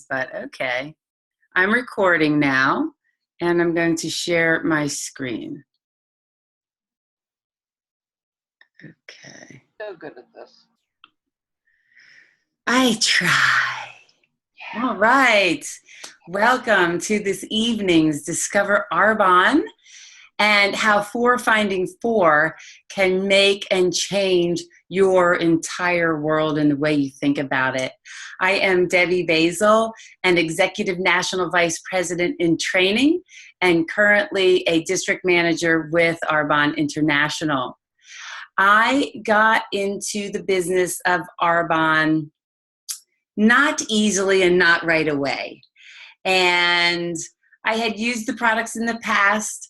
But okay. I'm recording now, and I'm going to share my screen. Okay. So good at this. I try. All right. Welcome to this evening's Discover Arbonne and how four finding four can make and change your entire world and the way you think about it. I am Debbie Basil, an Executive National Vice President in Training and currently a District Manager with Arbonne International. I got into the business of Arbonne not easily and not right away. And I had used the products in the past,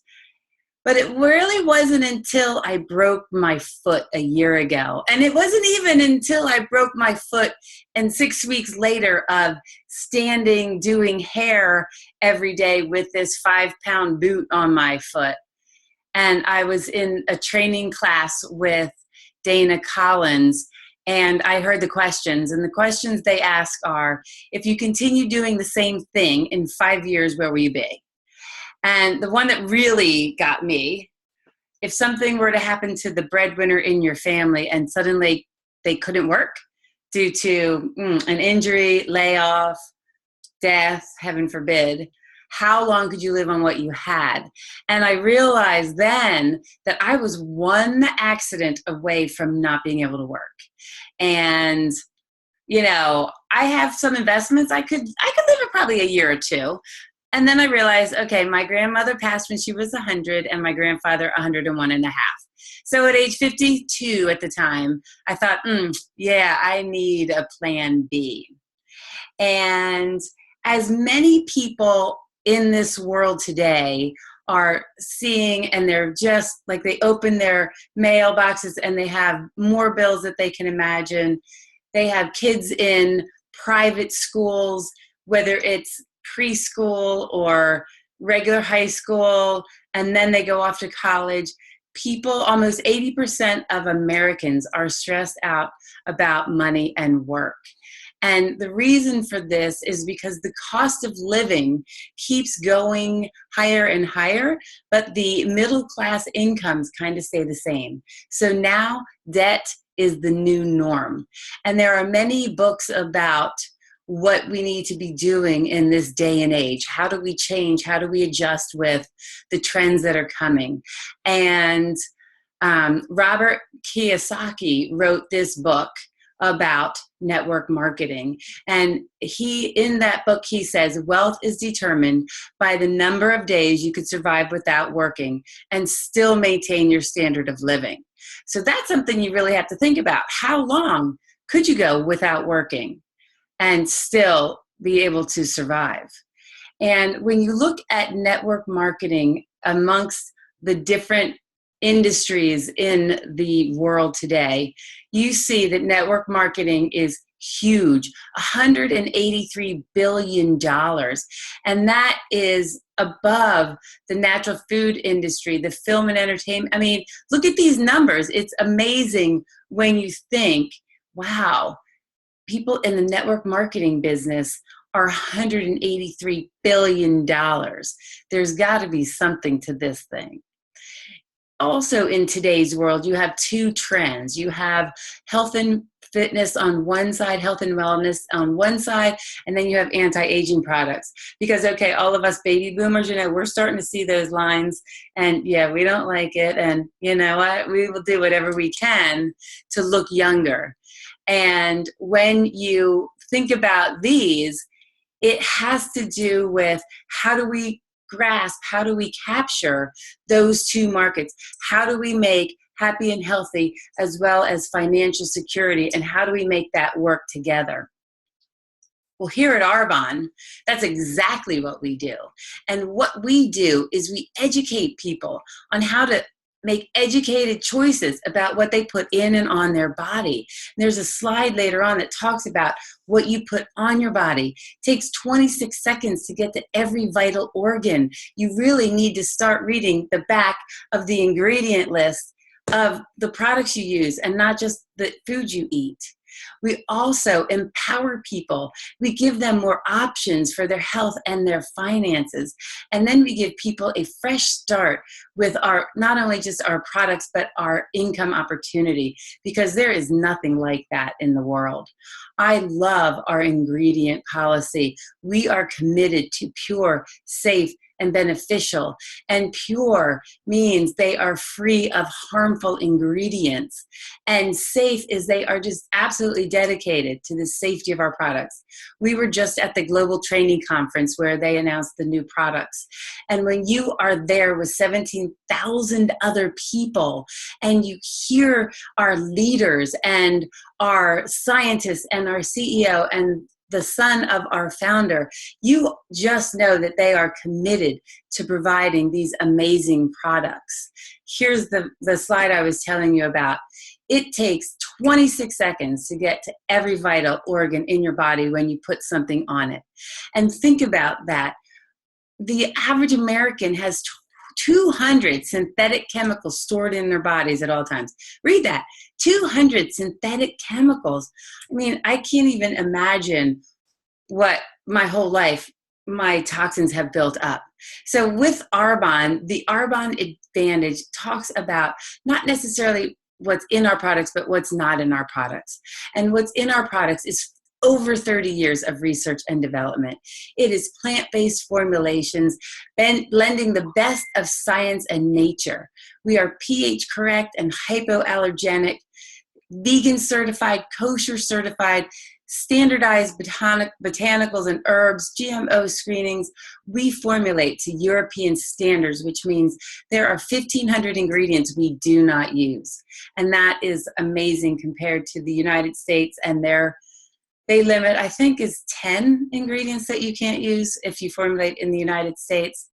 but it really wasn't until I broke my foot a year ago. And it wasn't even until I broke my foot and 6 weeks later of standing, doing hair every day with this 5-pound boot on my foot. And I was in a training class with Dana Collins, and I heard the questions. And the questions they ask are, if you continue doing the same thing in 5 years, where will you be? And the one that really got me, if something were to happen to the breadwinner in your family and suddenly they couldn't work due to an injury, layoff, death, heaven forbid, how long could you live on what you had? And I realized then that I was one accident away from not being able to work. And I have some investments. I could live it probably a year or two. And then I realized, okay, my grandmother passed when she was 100 and my grandfather 101 and a half. So at age 52 at the time, I thought, yeah, I need a plan B. And as many people in this world today are seeing, and they're just like, they open their mailboxes and they have more bills that they can imagine. They have kids in private schools, whether it's preschool or regular high school, and then they go off to college. People, almost 80% of Americans are stressed out about money and work. And the reason for this is because the cost of living keeps going higher and higher, but the middle class incomes kind of stay the same. So now debt is the new norm. And there are many books about what we need to be doing in this day and age. How do we change? How do we adjust with the trends that are coming? And Robert Kiyosaki wrote this book about network marketing. And in that book, he says, wealth is determined by the number of days you could survive without working and still maintain your standard of living. So that's something you really have to think about. How long could you go without working and still be able to survive? And when you look at network marketing amongst the different industries in the world today, you see that network marketing is huge, $183 billion. And that is above the natural food industry, the film and entertainment. I mean, look at these numbers. It's amazing when you think, wow, people in the network marketing business are $183 billion. There's got to be something to this thing. Also in today's world, you have two trends. You have health and fitness on one side, health and wellness on one side, and then you have anti-aging products. Because, okay, all of us baby boomers, we're starting to see those lines, and yeah, we don't like it, and you know what? We will do whatever we can to look younger. And when you think about these, it has to do with how do we grasp, how do we capture those two markets? How do we make happy and healthy as well as financial security, and how do we make that work together? Well, here at Arbonne, that's exactly what we do. And what we do is we educate people on how to make educated choices about what they put in and on their body. And there's a slide later on that talks about what you put on your body. It takes 26 seconds to get to every vital organ. You really need to start reading the back of the ingredient list of the products you use and not just the food you eat. We also empower people. We give them more options for their health and their finances. And then we give people a fresh start with our, not only just our products, but our income opportunity, because there is nothing like that in the world. I love our ingredient policy. We are committed to pure, safe, and beneficial. And pure means they are free of harmful ingredients. And safe is they are just absolutely dedicated to the safety of our products. We were just at the Global Training Conference where they announced the new products. And when you are there with 17,000 other people and you hear our leaders and our scientists and our CEO and the son of our founder, you just know that they are committed to providing these amazing products. Here's the slide I was telling you about. It takes 26 seconds to get to every vital organ in your body when you put something on it. And think about that. The average American has 200 synthetic chemicals stored in their bodies at all times. Read that. 200 synthetic chemicals. I mean, I can't even imagine what my whole life my toxins have built up. So with Arbonne, the Arbonne Advantage talks about not necessarily what's in our products, but what's not in our products. And what's in our products is over 30 years of research and development. It is plant-based formulations, blending the best of science and nature. We are pH correct and hypoallergenic, vegan certified, kosher certified, standardized botanicals and herbs, GMO screenings. We formulate to European standards, which means there are 1,500 ingredients we do not use. And that is amazing compared to the United States, and they limit, I think, is 10 ingredients that you can't use if you formulate in the United States.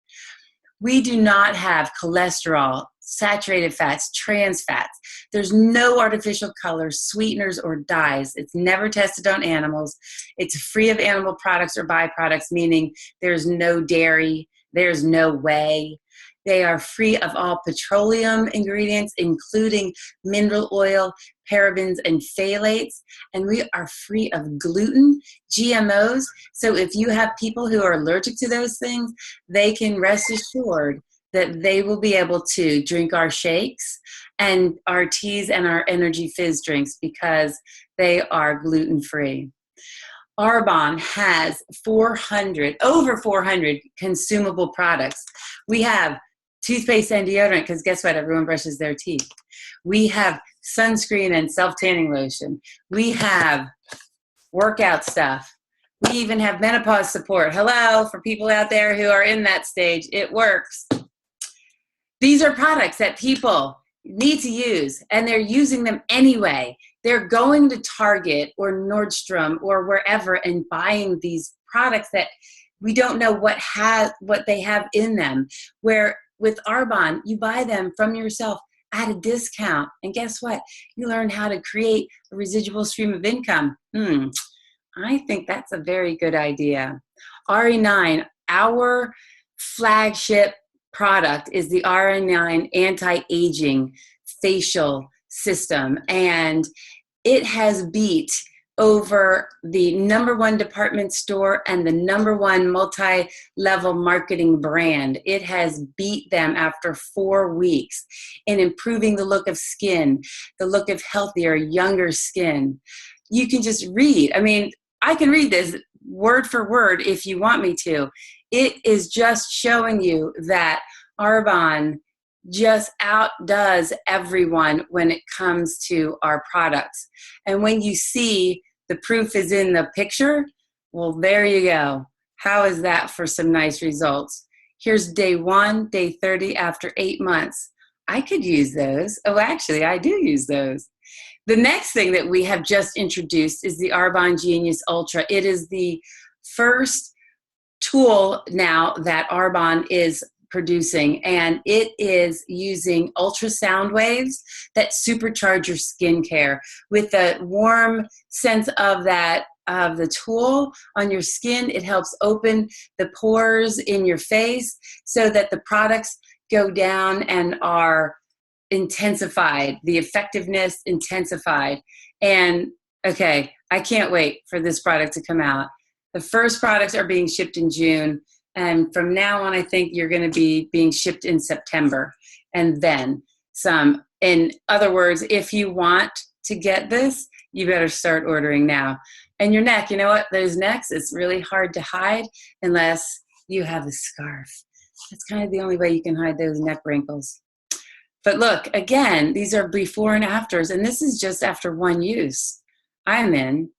We do not have cholesterol, saturated fats, trans fats. There's no artificial colors, sweeteners, or dyes. It's never tested on animals. It's free of animal products or byproducts, meaning there's no dairy, there's no whey. They are free of all petroleum ingredients, including mineral oil, parabens, and phthalates. And we are free of gluten, GMOs. So if you have people who are allergic to those things, they can rest assured that they will be able to drink our shakes and our teas and our energy fizz drinks because they are gluten-free. Arbonne has over 400 consumable products. We have toothpaste and deodorant, because guess what? Everyone brushes their teeth. We have sunscreen and self-tanning lotion. We have workout stuff. We even have menopause support. Hello, for people out there who are in that stage, it works. These are products that people need to use, and they're using them anyway. They're going to Target or Nordstrom or wherever and buying these products that we don't know what they have in them. Where with Arbonne, you buy them from yourself at a discount, and guess what? You learn how to create a residual stream of income. I think that's a very good idea. RE9, our flagship product, is the RE9 anti-aging facial system, and it has beat over the #1 department store and the #1 multi-level marketing brand. It has beat them after 4 weeks in improving the look of skin, the look of healthier, younger skin. You can just read. I mean, I can read this word for word if you want me to. It is just showing you that Arbonne just outdoes everyone when it comes to our products. And when you see the proof is in the picture, well, there you go. How is that for some nice results? Here's day 1, day 30 after 8 months. I could use those. Oh, actually, I do use those. The next thing that we have just introduced is the Arbonne Genius Ultra. It is the first tool now that Arbonne is producing, and it is using ultrasound waves that supercharge your skincare with a warm sense of the tool on your skin. It helps open the pores in your face so that the products go down and are intensified, the effectiveness intensified. And Okay, I can't wait for this product to come out. The first products are being shipped in June, and from now on, I think you're going to be being shipped in September, and then some. In other words, if you want to get this, you better start ordering now. And your neck, you know what? Those necks, it's really hard to hide unless you have a scarf. That's kind of the only way you can hide those neck wrinkles. But look, again, these are before and afters, and this is just after one use. I'm in.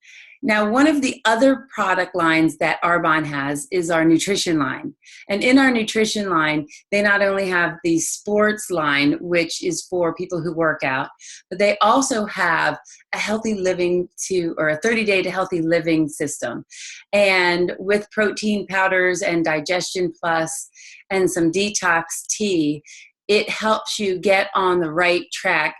Now, one of the other product lines that Arbonne has is our nutrition line. And in our nutrition line, they not only have the sports line, which is for people who work out, but they also have a healthy living or a 30-day to healthy living system. And with protein powders and Digestion Plus and some detox tea, it helps you get on the right track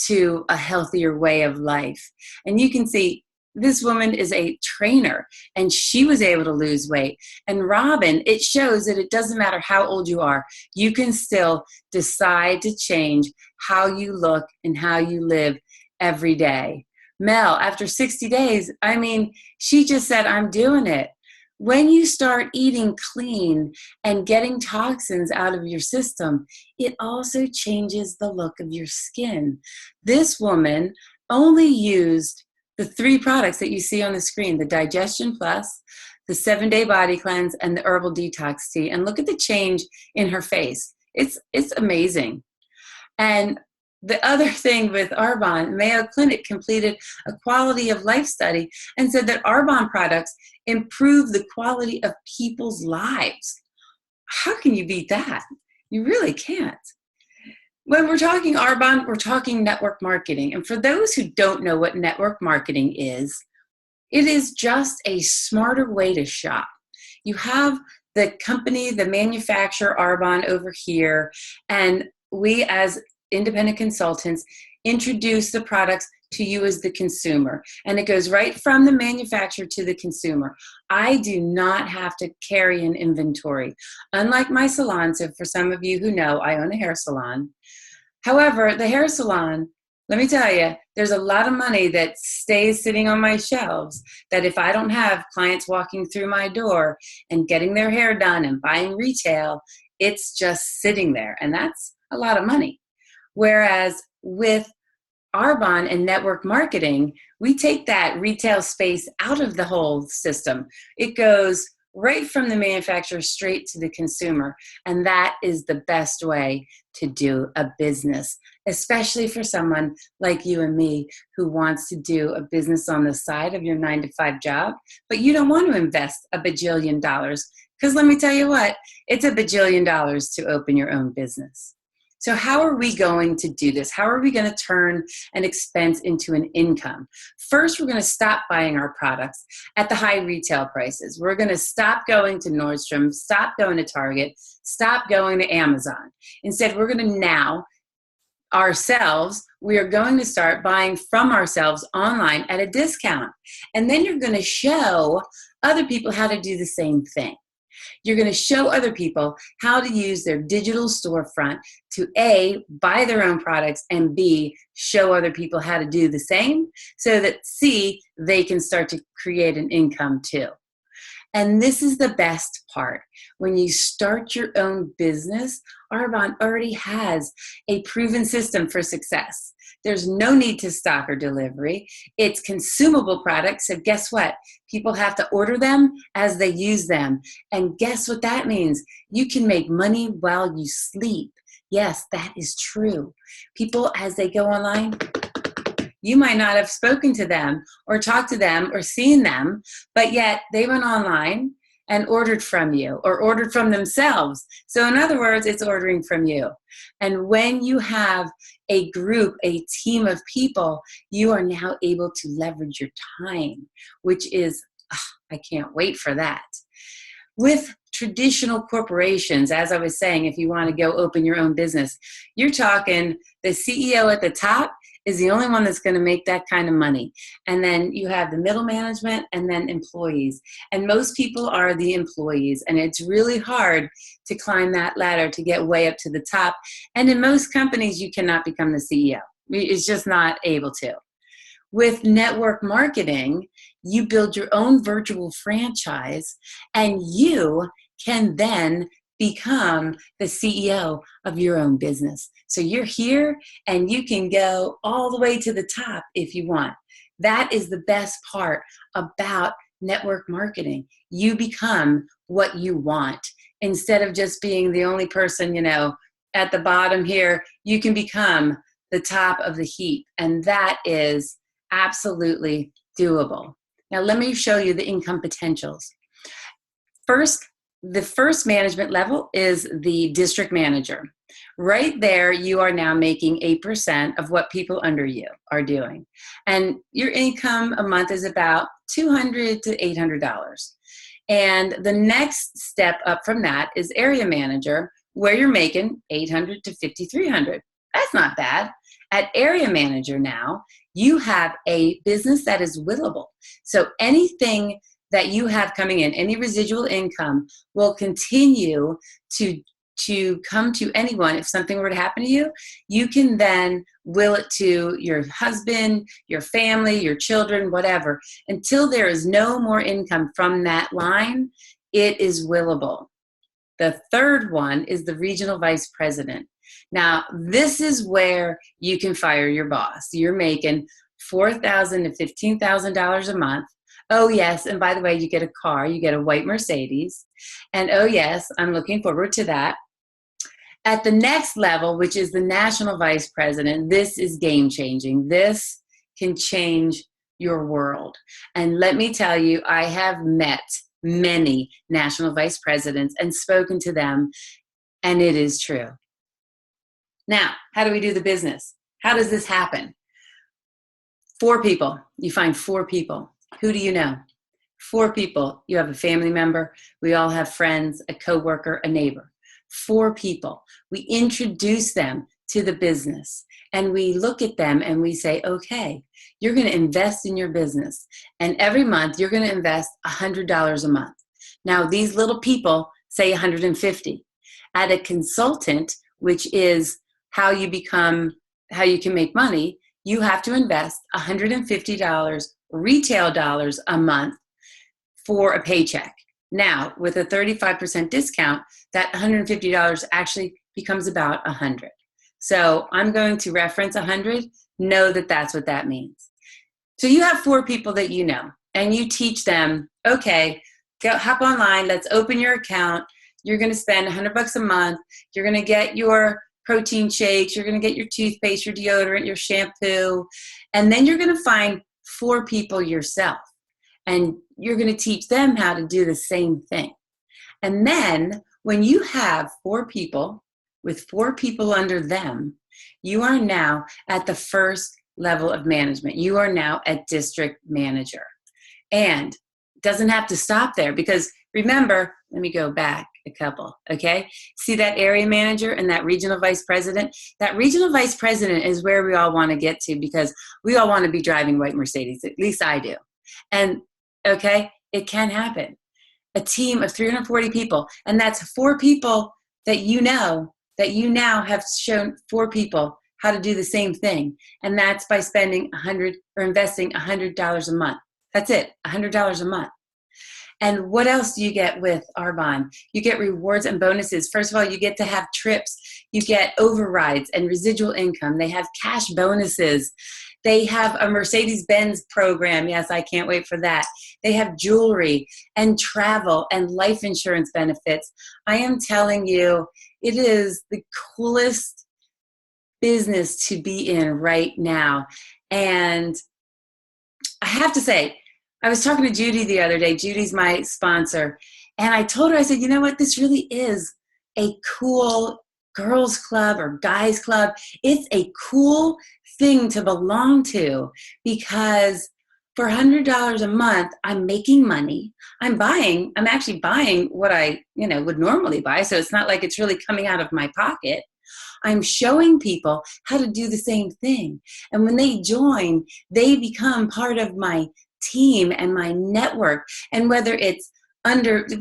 to a healthier way of life. And you can see this woman is a trainer and she was able to lose weight. And Robin, it shows that it doesn't matter how old you are, you can still decide to change how you look and how you live every day. Mel, after 60 days, I mean, she just said, I'm doing it. When you start eating clean and getting toxins out of your system, it also changes the look of your skin. This woman only used the 3 products that you see on the screen, the Digestion Plus, the 7-Day Body Cleanse, and the Herbal Detox Tea. And look at the change in her face. It's amazing. And the other thing with Arbonne, Mayo Clinic completed a quality of life study and said that Arbonne products improve the quality of people's lives. How can you beat that? You really can't. When we're talking Arbonne, we're talking network marketing. And for those who don't know what network marketing is, it is just a smarter way to shop. You have the company, the manufacturer, Arbonne over here, and we as independent consultants introduce the products to you as the consumer. And it goes right from the manufacturer to the consumer. I do not have to carry an inventory. Unlike my salon, so for some of you who know, I own a hair salon. However, the hair salon, let me tell you, there's a lot of money that stays sitting on my shelves that if I don't have clients walking through my door and getting their hair done and buying retail, it's just sitting there. And that's a lot of money. Whereas with Arbonne and network marketing, we take that retail space out of the whole system. It goes right from the manufacturer straight to the consumer. And that is the best way to do a business, especially for someone like you and me who wants to do a business on the side of your 9-to-5 job, but you don't want to invest $1 bajillion. Because let me tell you what, it's $1 bajillion to open your own business. So how are we going to do this? How are we going to turn an expense into an income? First, we're going to stop buying our products at the high retail prices. We're going to stop going to Nordstrom, stop going to Target, stop going to Amazon. Instead, we're going to now ourselves, we are going to start buying from ourselves online at a discount. And then you're going to show other people how to do the same thing. You're going to show other people how to use their digital storefront to A, buy their own products, and B, show other people how to do the same so that C, they can start to create an income too. And this is the best part. When you start your own business, Arbonne already has a proven system for success. There's no need to stock or delivery. It's consumable products, so guess what? People have to order them as they use them. And guess what that means? You can make money while you sleep. Yes, that is true. People, as they go online, you might not have spoken to them or talked to them or seen them, but yet they went online and ordered from you or ordered from themselves. So in other words, it's ordering from you. And when you have a group, a team of people, you are now able to leverage your time, which is, I can't wait for that. With traditional corporations, as I was saying, if you want to go open your own business, you're talking the CEO at the top is the only one that's going to make that kind of money. And then you have the middle management and then employees. And most people are the employees. And it's really hard to climb that ladder to get way up to the top. And in most companies, you cannot become the CEO. It's just not able to. With network marketing, you build your own virtual franchise and you can then become the CEO of your own business. So you're here and you can go all the way to the top if you want. That is the best part about network marketing. You become what you want. Instead of just being the only person, at the bottom here, you can become the top of the heap. And that is absolutely doable. Now, let me show you the income potentials. The first management level is the district manager. Right there, you are now making 8% of what people under you are doing. And your income a month is about $200 to $800. And the next step up from that is area manager, where you're making $800 to $5,300. That's not bad. At area manager now, you have a business that is willable. So anything that you have coming in, any residual income, will continue to come to anyone. If something were to happen to you, you can then will it to your husband, your family, your children, whatever. Until there is no more income from that line, it is willable. The third one is the regional vice president. Now, this is where you can fire your boss. You're making $4,000 to $15,000 a month. Oh, yes, and by the way, you get a car. You get a white Mercedes. And oh, yes, I'm looking forward to that. At the next level, which is the national vice president, this is game-changing. This can change your world. And let me tell you, I have met many national vice presidents and spoken to them, and it is true. Now, how do we do the business? How does this happen? 4 people. You find 4 people. Who do you know? 4 people. You have a family member. We all have friends, a coworker, a neighbor. 4 people. We introduce them to the business and we look at them and we say, okay, you're going to invest in your business. And every month you're going to invest $100 a month. Now, these little people say $150. At a consultant, which is how you can make money, you have to invest $150 retail dollars a month for a paycheck. Now, with a 35% discount, that $150 actually becomes about $100. So I'm going to reference 100. Know that that's what that means. So you have 4 people that you know, and you teach them, okay, go hop online, let's open your account. You're going to spend $100 a month. You're going to get your protein shakes. You're going to get your toothpaste, your deodorant, your shampoo. And then you're going to find 4 people yourself. And you're going to teach them how to do the same thing. And then when you have 4 people with 4 people under them, you are now at the first level of management. You are now at district manager. And it doesn't have to stop there because remember, let me go back a couple, okay? See that area manager and that regional vice president? That regional vice president is where we all want to get to because we all want to be driving white Mercedes. At least I do. And okay, it can happen. A team of 340 people, and that's 4 people that you know that you now have shown 4 people how to do the same thing. And that's by spending investing $100 a month. That's it, $100 a month. And what else do you get with Arbonne? You get rewards and bonuses. First of all, you get to have trips. You get overrides and residual income. They have cash bonuses. They have a Mercedes-Benz program. Yes, I can't wait for that. They have jewelry and travel and life insurance benefits. I am telling you, it is the coolest business to be in right now. And I have to say, I was talking to Judy the other day. Judy's my sponsor. And I told her, I said, you know what? This really is a cool girls club or guys club. It's a cool thing to belong to because for $100 a month, I'm making money. I'm actually buying what I, would normally buy. So it's not like it's really coming out of my pocket. I'm showing people how to do the same thing. And when they join, they become part of my team and my network. And whether it's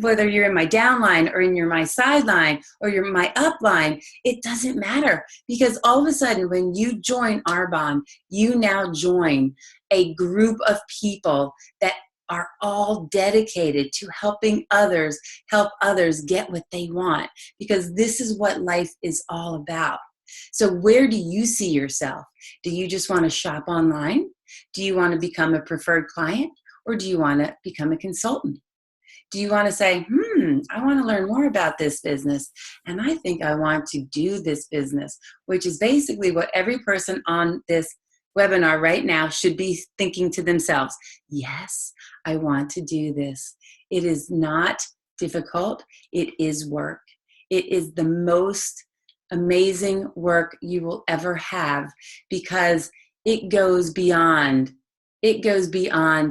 whether you're in my downline or in my sideline or you're my upline, it doesn't matter, because all of a sudden when you join Arbonne, you now join a group of people that are all dedicated to helping others help others get what they want, because this is what life is all about. So where do you see yourself? Do you just want to shop online? Do you want to become a preferred client? Or do you want to become a consultant? Do you want to say, I want to learn more about this business, and I think I want to do this business, which is basically what every person on this webinar right now should be thinking to themselves. Yes, I want to do this. It is not difficult. It is work. It is the most amazing work you will ever have, because it goes beyond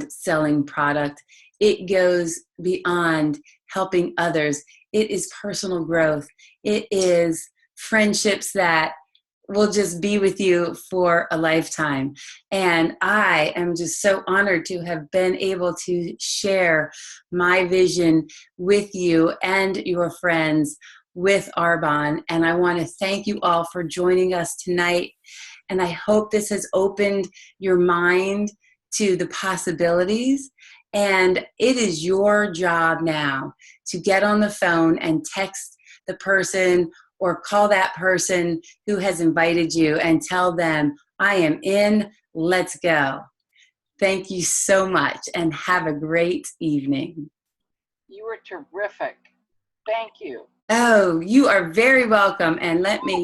selling product. It goes beyond helping others. It is personal growth. It is friendships that will just be with you for a lifetime. And I am just so honored to have been able to share my vision with you and your friends with Arbonne. And I want to thank you all for joining us tonight. And I hope this has opened your mind to the possibilities. And it is your job now to get on the phone and text the person or call that person who has invited you and tell them, I am in, let's go. Thank you so much and have a great evening. You were terrific. Thank you. Oh, you are very welcome. And let me